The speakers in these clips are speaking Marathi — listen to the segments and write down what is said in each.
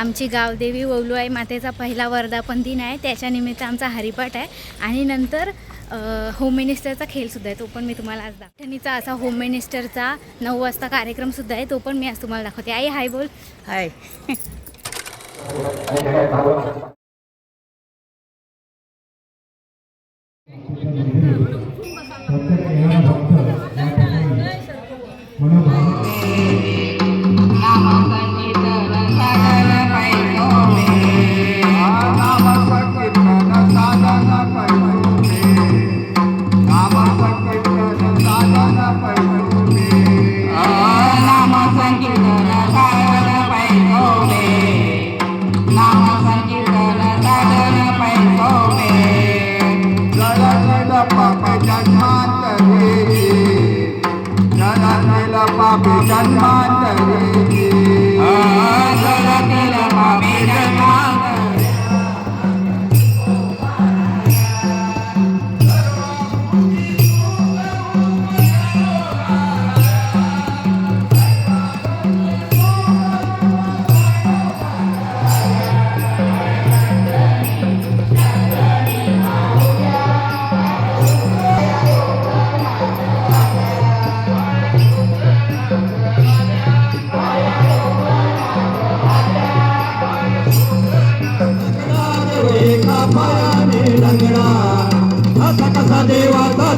आमची गावदेवी वौलुआई मातेचा पहिला वर्धापन दिन आहे, त्याच्यानिमित्त आमचा हरिपाठ आहे आणि नंतर होम मिनिस्टरचा खेळसुद्धा आहे, तो पण मी तुम्हाला आज पैठणीचा असा होम मिनिस्टरचा 9 वाजता कार्यक्रमसुद्धा आहे, तो पण मी आज तुम्हाला दाखवते. आई हाय बोल. हाय.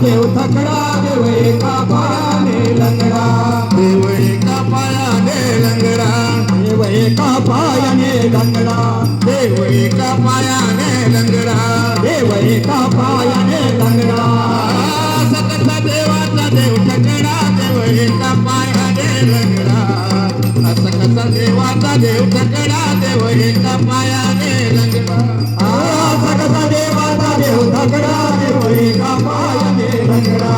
देव थकड़ा देव एका पायाने लंगड़ा देव एका पायाने लंगड़ा देव एका पायाने लंगड़ा देव एका पायाने लंगड़ा देव एका पायाने लंगड़ा सकत देवाचा देव थकड़ा देव एका पायाने लंगड़ा सकत देवाचा देव थकड़ा देव एका पायाने लंगड़ा सकत देवाचा देव थकड़ा देव एका पायाने लंगड़ा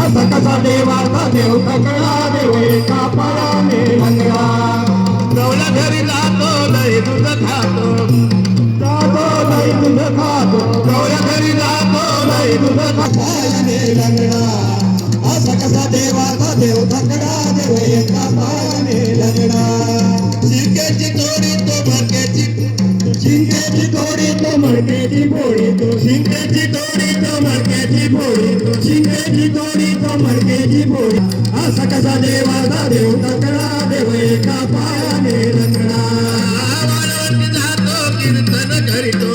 असा कसा देवाचा देव थकड़ा देव एका पायाने लंगड़ा गवला घरी जातो लई दूध खातो लई दूध खातो गवला घरी जातो लई दूध पायाने लंगड़ा असा कसा देवाचा देव थकड़ा देव एका पायाने लंगड़ा शिंकेची तोडी तो भरकेची शिंकेची तोडी तो मडकेची फोडी तो शिंकेची तोडी तो मडकेची फोडी तो शिंकेची तोडी तो मडकेची फोडी असा कसा देवाचा देव थकड़ा देव एका पायाने लंगड़ा वाळवंटी जातो कीर्तन करीतो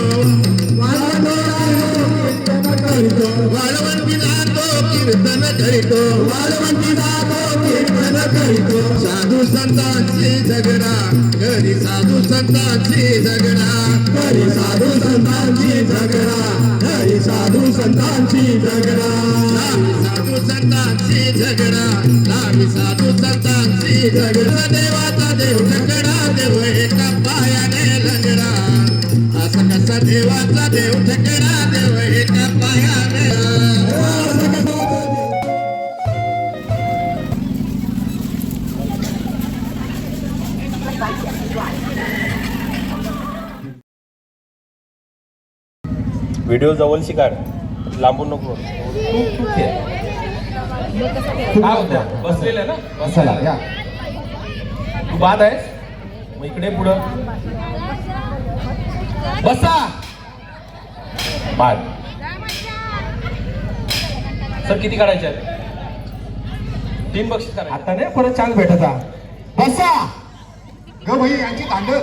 वाळवंटी जातो कीर्तन करीतो वाळवंटी जातो कीर्तन करीतो साधू संतांची झगडा घरी साधू संतांची झगडा घरी साधू संतांची झगडा घरी साधू संतांची झगडा साधू संतांची झगडा लावी साधू संतांची झगडा देवाचा देव थकड़ा देव एका पायाने लंगड़ा असा कसा देवाचा देव थकड़ा देव एका पायाने व्हिडिओ जवळशी काढ, लांबून नको. बसलेला ना, बसायला या. तू बाद आहेस, मग इकडे पुढं बसा. बाद. सर किती काढायचे आहेत? 3 बक्षीस काढायचे. आता नाही परत चान्स भेटायचा. बसा ग भाई यांची भांडण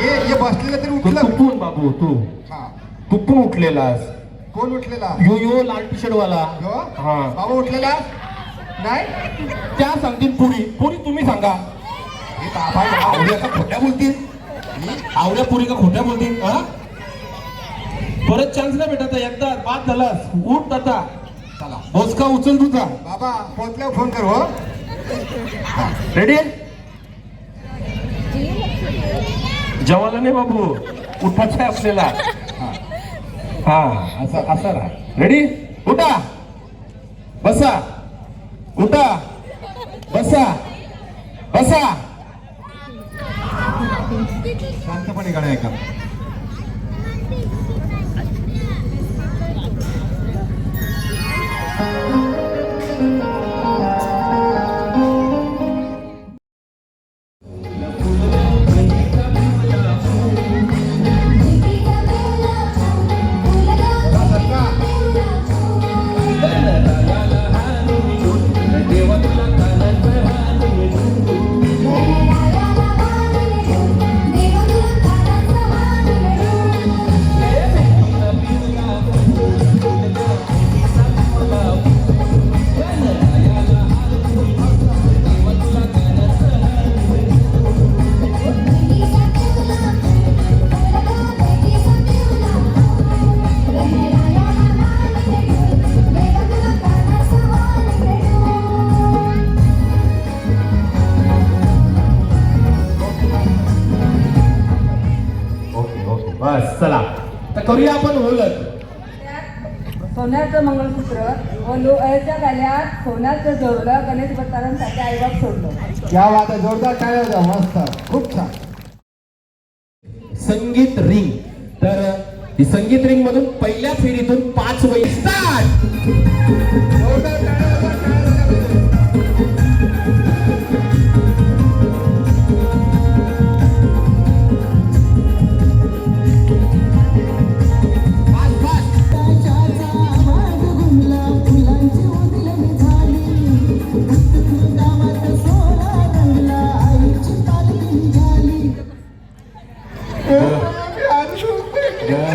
हे बसलेलं तरी उठलं. तू बाबू तू तू पण उठलेलास. कोण उठलेला? यो लाल टी शर्ट वाला. हा बाबा उठलेला नाही. त्या सांगतील पुरी पुरी तुम्ही सांगा. हे बाबा आवड्या का खोट्या बोलतील? आवड्या पुरी का खोट्या बोलतील? परत चान्स नाही भेटत. एकदा बाद झालास, उठ आता. चला बोचका उचल तुझा. बाबा पोहोचल्यावर फोन कर. हो रेडी? जेवायला नाही बाबू, उठायचं आहे आपल्याला. हा असं असं राहा. रेडी? उठा, बसा, उठा, बसा, बसा. शांतपणे गाणं ऐका. करूया आपण ओळख. सोन्याचं मंगळसूत्र व लोहाच्या गाल्यात सोन्याचं जोडलं गणेश भक्तांसाठी आईबाप सोडलं. क्या बात आहे, जोरदार टाळ्या वाजवा. मस्त, खूप छान. संगीत रिंग. तर ही संगीत रिंग मधून पहिल्या फेरीतून 5 वही स्टार्ट. जोरदार टाळ्या वाजवा, टाळ्या वाजवा.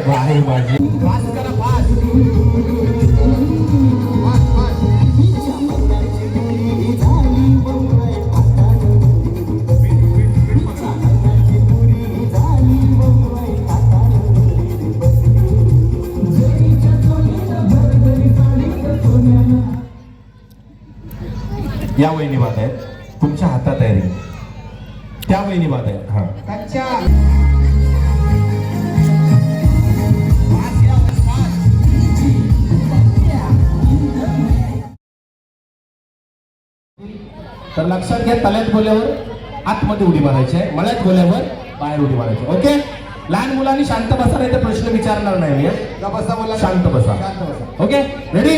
बाहेर माझी पास करा पास. या वहिनी बात आहेत, तुमच्या हातात आहे ring. त्या वहिनी बात आहेत. हा तर लक्षात घ्या, तल्यात बोल्यावर आतमध्ये उडी मारायची आहे, मळ्यात बोल्यावर बाहेर उडी मारायची. ओके, लहान मुलांनी शांत बसा, नाही तर प्रश्न विचारणार नाही मी. बसा मुला, शांत बसा. शांत बसा. Okay, ready?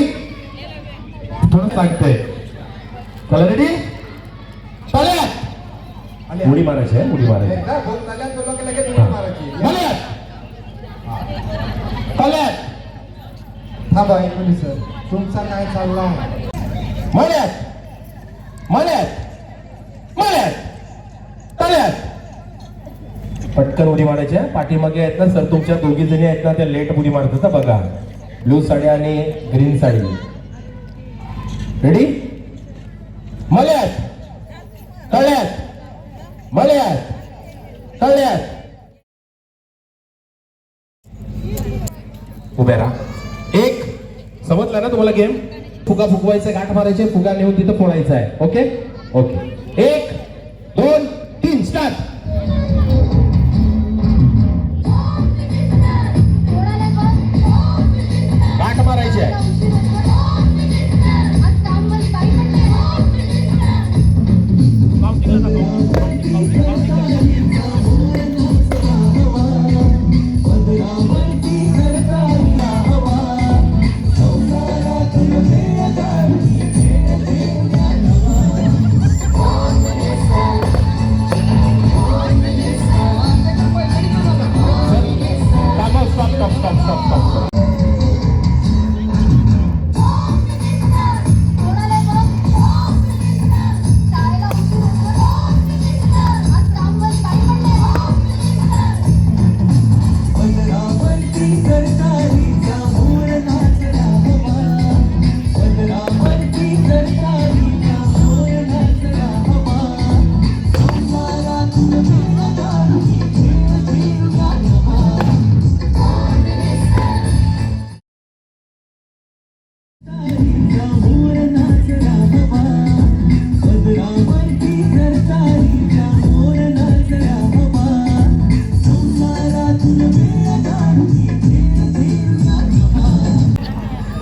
थोडं सांगतोय. चला रेडी? तल्यात उडी मारायची आहे, उडी मारायची. एकदा बोल तल्यात बोललो की लगेच उडी मारायची. मळ्यात तल्यात थांबा एक मिनिट सर, तुमचा काय चालला आहे? मळ्यात मळ्यात मळ्यात तल्यात. पटकन उडी मारायची आहे. पाठीमागे आहेत ना सर, तुमच्या दोघी जणी आहेत ना, त्या लेट उडी मारतात ना बघा. ब्लू साडी आणि ग्रीन साडी. रेडी? मळ्यात तळ्यात मळ्यात तळ्यात. उभ्या राहा. एक समजला ना तुम्हाला गेम? फुगा फुगवायचा, गाठ मारायचे, फुगा नेऊन तिथं फोडायचा आहे. Okay okay. 1 2 3 स्टार्ट. गाठ मारायची आहे.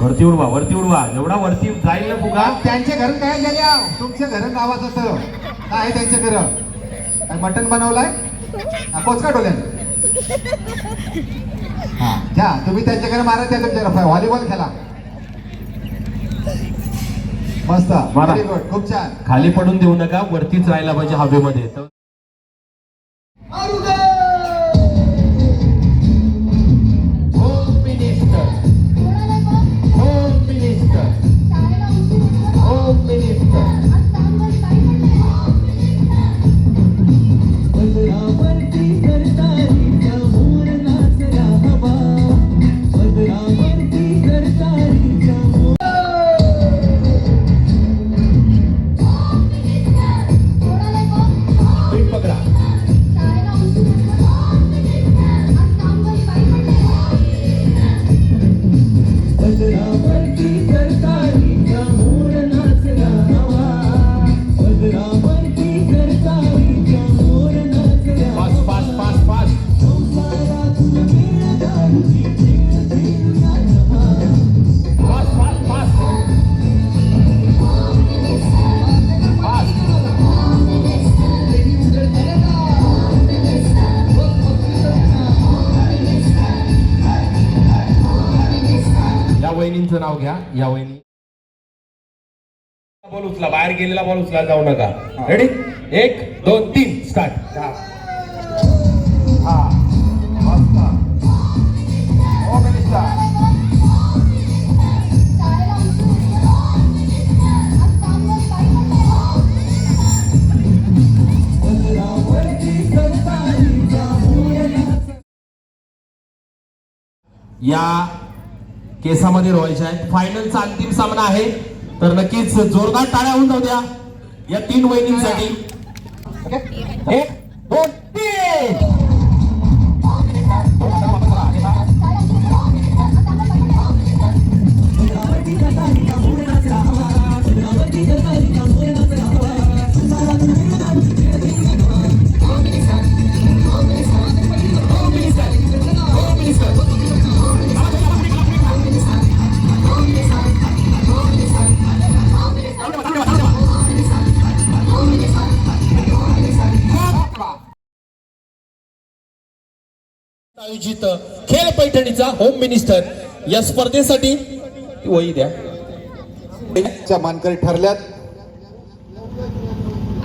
वरती उडवा, वरती उडवा. एवढा वरती जाईल ना फुगा. त्यांच्या घरात काय गेल्या? तुमच्या घरात आवाज होतं काय? त्यांच्या घरात काय मटण बनवलाय? पोचका डोल्यान. हा घ्या तुम्ही त्यांच्या घरी मारा, त्या तुमच्या घरात व्हॉलीबॉल खेळा. मस्त, मारा. व्हेरी गुड, खूप छान. खाली पडून देऊ नका, वरतीच राहायला पाहिजे हवेमध्ये. Home minister, home minister, home minister. पकडा. Pass pass pass pass. वहिनींचं नाव घ्या. या वहिनी बॉल उचला, बाहेर गेलेला बॉल उचला जाऊ नका. Ready 1 2 3 start. हा मस्त. हो मिनिस्टर. या केसामध्ये रोवायच्या आहेत. फायनलचा अंतिम सामना आहे, तर नक्कीच जोरदार टाळ्या होऊन जाऊ द्या या 3 वहिनींसाठी. 1 2 3. आयोजित खेळ पैठणीचा होम मिनिस्टर या स्पर्धेसाठी वही द्या. च्या मानकरी ठरल्यात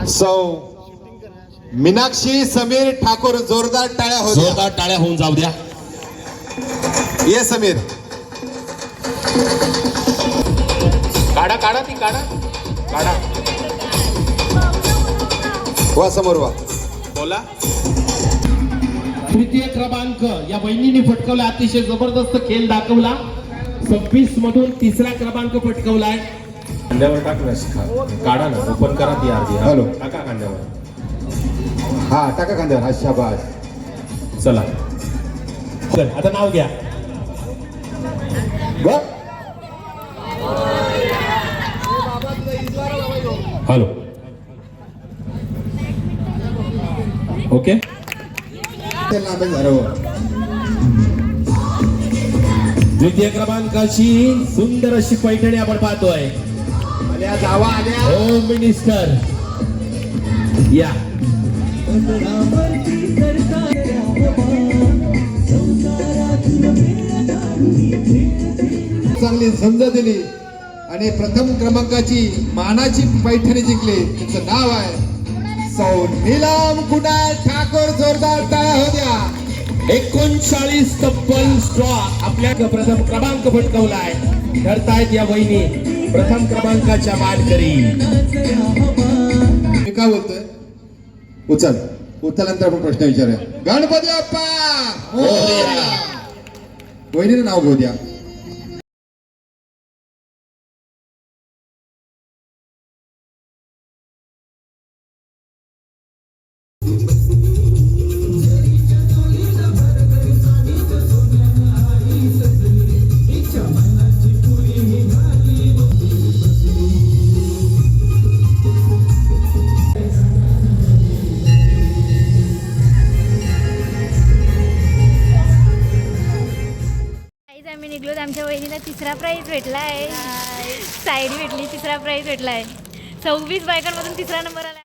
सौ मीनाक्षी समीर ठाकूर. जोरदार टाळ्या होत्या. जोरदार टाळ्या होऊन जाऊ द्या. ये समीर. काढा काढा ती काढा काढा. वा समोर वा. बोला. तृतीय क्रमांक या बहिणीने फटकवला. अतिशय जबरदस्त खेळ दाखवला. 26 मधून 3रा क्रमांक फटकवलाय. खांद्यावर टाकणार काढा ना. ओपन करा ती अर्धी. हॅलो. टाका खांद्यावर. हा टाका खांद्यावर. हा शाबास. चला चल आता नाव घ्या. वा. हॅलो. ओके. द्वितीय क्रमांकाची सुंदर अशी पैठणी आपण पाहतोय. आल्या जावा आल्या. होम मिनिस्टर या. चांगली संध दिली आणि प्रथम क्रमांकाची मानाची पैठणी जिंकली. त्याचं नाव आहे सौ नीलम कुणाल ठाकूर. जोरदार टाळ्या होत्या. 39 तब्बल स्ट्रॉ आपल्या प्रथम क्रमांक फटकवलाय. ठरतायत या वहिनी प्रथम क्रमांकाच्या मानकरी. मी काय बोलतोय. उचल उचलल्यानंतर आपण प्रश्न विचारूया. गणपती बाप्पा वहिनीचं नाव घेऊ द्या. आम्ही निघलो. आमच्या वहिनीला 3रा प्राइज भेटला आहे. सायरी भेटली. 3रा प्राइज भेटला आहे. 26 बायकांमधून 3रा नंबर आला.